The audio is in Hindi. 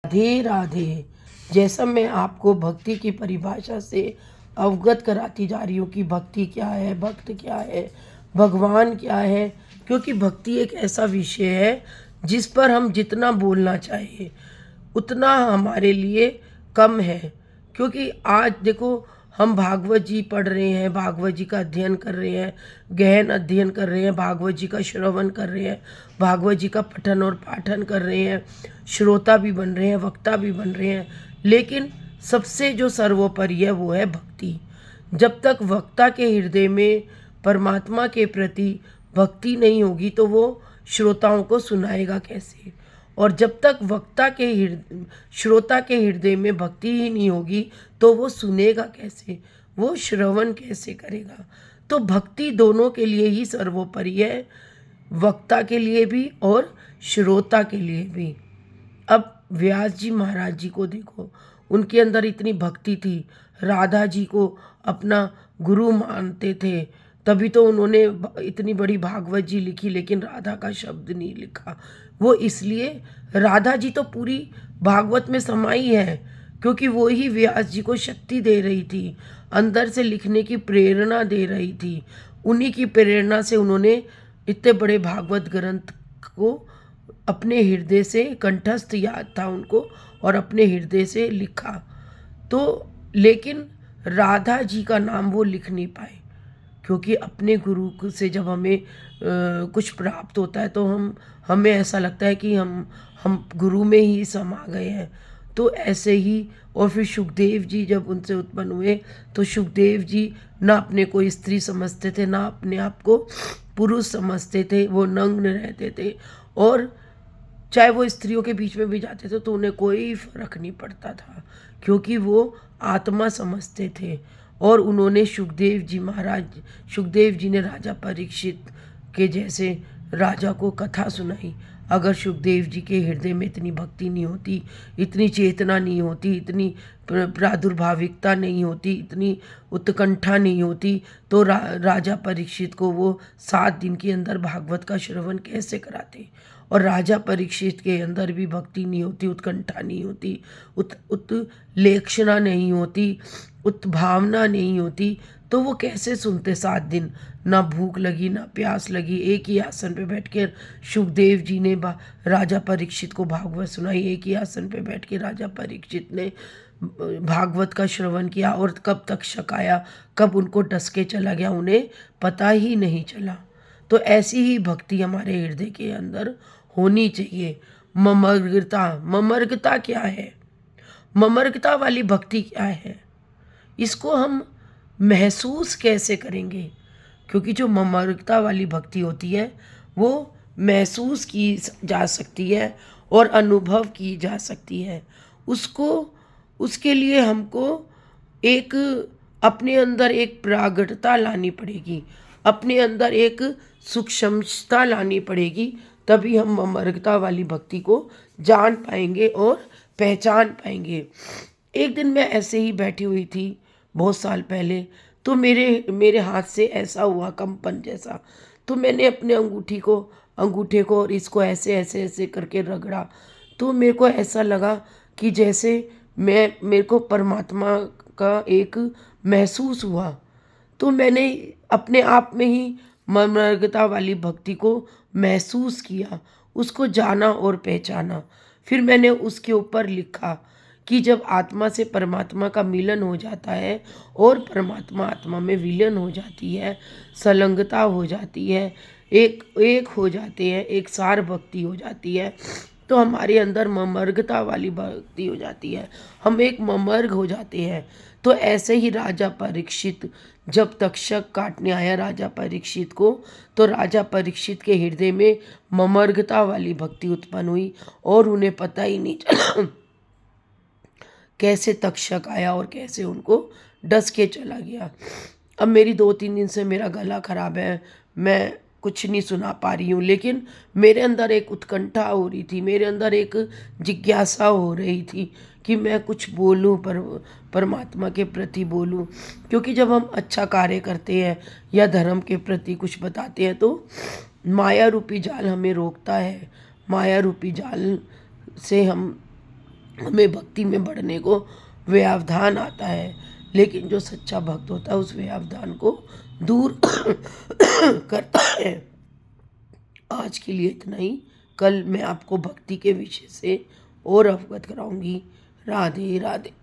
राधे राधे। जैसा मैं आपको भक्ति की परिभाषा से अवगत कराती जा रही हूँ कि भक्ति क्या है, भक्त क्या है, भगवान क्या है। क्योंकि भक्ति एक ऐसा विषय है जिस पर हम जितना बोलना चाहिए उतना हमारे लिए कम है। क्योंकि आज देखो, हम भागवत जी पढ़ रहे हैं, भागवत जी का अध्ययन कर रहे हैं, गहन अध्ययन कर रहे हैं, भागवत जी का श्रवण कर रहे हैं, भागवत जी का पठन और पाठन कर रहे हैं, श्रोता भी बन रहे हैं, वक्ता भी बन रहे हैं। लेकिन सबसे जो सर्वोपरि है वो है भक्ति। जब तक वक्ता के हृदय में परमात्मा के प्रति भक्ति नहीं होगी तो वो श्रोताओं को सुनाएगा कैसे। और जब तक श्रोता के हृदय में भक्ति ही नहीं होगी तो वो सुनेगा कैसे, वो श्रवण कैसे करेगा। तो भक्ति दोनों के लिए ही सर्वोपरि है, वक्ता के लिए भी और श्रोता के लिए भी। अब व्यास जी महाराज जी को देखो, उनके अंदर इतनी भक्ति थी, राधा जी को अपना गुरु मानते थे, तभी तो उन्होंने इतनी बड़ी भागवत जी लिखी, लेकिन राधा का शब्द नहीं लिखा। वो इसलिए, राधा जी तो पूरी भागवत में समाई है, क्योंकि वो ही व्यास जी को शक्ति दे रही थी, अंदर से लिखने की प्रेरणा दे रही थी। उन्हीं की प्रेरणा से उन्होंने इतने बड़े भागवत ग्रंथ को अपने हृदय से, कंठस्थ याद था उनको और अपने हृदय से लिखा। तो लेकिन राधा जी का नाम वो लिख नहीं पाए, क्योंकि अपने गुरु से जब हमें कुछ प्राप्त होता है तो हमें ऐसा लगता है कि हम गुरु में ही समा गए हैं। तो ऐसे ही, और फिर सुखदेव जी जब उनसे उत्पन्न हुए तो सुखदेव जी ना अपने को स्त्री समझते थे, ना अपने आप को पुरुष समझते थे, वो नग्न रहते थे। और चाहे वो स्त्रियों के बीच में भी जाते थे तो उन्हें कोई फर्क नहीं पड़ता था, क्योंकि वो आत्मा समझते थे। और उन्होंने सुखदेव जी ने राजा परीक्षित के जैसे राजा को कथा सुनाई। अगर सुखदेव जी के हृदय में इतनी भक्ति नहीं होती, इतनी चेतना नहीं होती, इतनी प्रादुर्भाविकता नहीं होती, इतनी उत्कंठा नहीं होती, तो राजा परीक्षित को वो 7 दिन के अंदर भागवत का श्रवण कैसे कराते। और राजा परीक्षित के अंदर भी भक्ति नहीं होती, उत्कंठा नहीं होती, उत्लेक्षणा नहीं होती, उत्भावना नहीं होती, तो वो कैसे सुनते 7 दिन। ना भूख लगी, ना प्यास लगी, एक ही आसन पे बैठ के सुखदेव जी ने राजा परीक्षित को भागवत सुनाई। एक ही आसन पे बैठ के राजा परीक्षित ने भागवत का श्रवण किया, और कब तक शकाया, कब उनको डस के चला गया उन्हें पता ही नहीं चला। तो ऐसी ही भक्ति हमारे हृदय के अंदर होनी चाहिए। ममर्गता क्या है? ममर्गता वाली भक्ति क्या है? इसको हम महसूस कैसे करेंगे? क्योंकि जो ममर्गता वाली भक्ति होती है वो महसूस की जा सकती है और अनुभव की जा सकती है। उसके लिए हमको एक अपने अंदर एक प्रागट्यता लानी पड़ेगी, अपने अंदर एक सूक्ष्मता लानी पड़ेगी, तभी हम ममर्गता वाली भक्ति को जान पाएंगे और पहचान पाएंगे। एक दिन मैं ऐसे ही बैठी हुई थी बहुत साल पहले, तो मेरे हाथ से ऐसा हुआ कंपन जैसा। तो मैंने अपने अंगूठे को और इसको ऐसे ऐसे ऐसे करके रगड़ा, तो मेरे को ऐसा लगा कि जैसे मेरे को परमात्मा का एक महसूस हुआ। तो मैंने अपने आप में ही ममर्गता वाली भक्ति को महसूस किया, उसको जाना और पहचाना। फिर मैंने उसके ऊपर लिखा कि जब आत्मा से परमात्मा का मिलन हो जाता है और परमात्मा आत्मा में विलीन हो जाती है, संलग्नता हो जाती है, एक हो जाते हैं, एक सार भक्ति हो जाती है, तो हमारे अंदर ममर्गता वाली भक्ति हो जाती है, हम एक ममर्ग हो जाते हैं। तो ऐसे ही राजा परीक्षित जब तक्षक काटने आया राजा परीक्षित को, तो राजा परीक्षित के हृदय में ममर्गता वाली भक्ति उत्पन्न हुई और उन्हें पता ही नहीं चला कैसे तक्षक आया और कैसे उनको डस के चला गया। अब मेरी 2-3 दिन से मेरा गला खराब है, मैं कुछ नहीं सुना पा रही हूँ, लेकिन मेरे अंदर एक उत्कंठा हो रही थी, मेरे अंदर एक जिज्ञासा हो रही थी कि मैं कुछ बोलूँ, परमात्मा के प्रति बोलूँ। क्योंकि जब हम अच्छा कार्य करते हैं या धर्म के प्रति कुछ बताते हैं तो माया रूपी जाल हमें रोकता है, माया रूपी जाल से हम हमें भक्ति में बढ़ने को व्यवधान आता है, लेकिन जो सच्चा भक्त होता है उस व्यवधान को दूर करता है। आज के लिए इतना ही। कल मैं आपको भक्ति के विषय से और अवगत कराऊंगी। राधे राधे।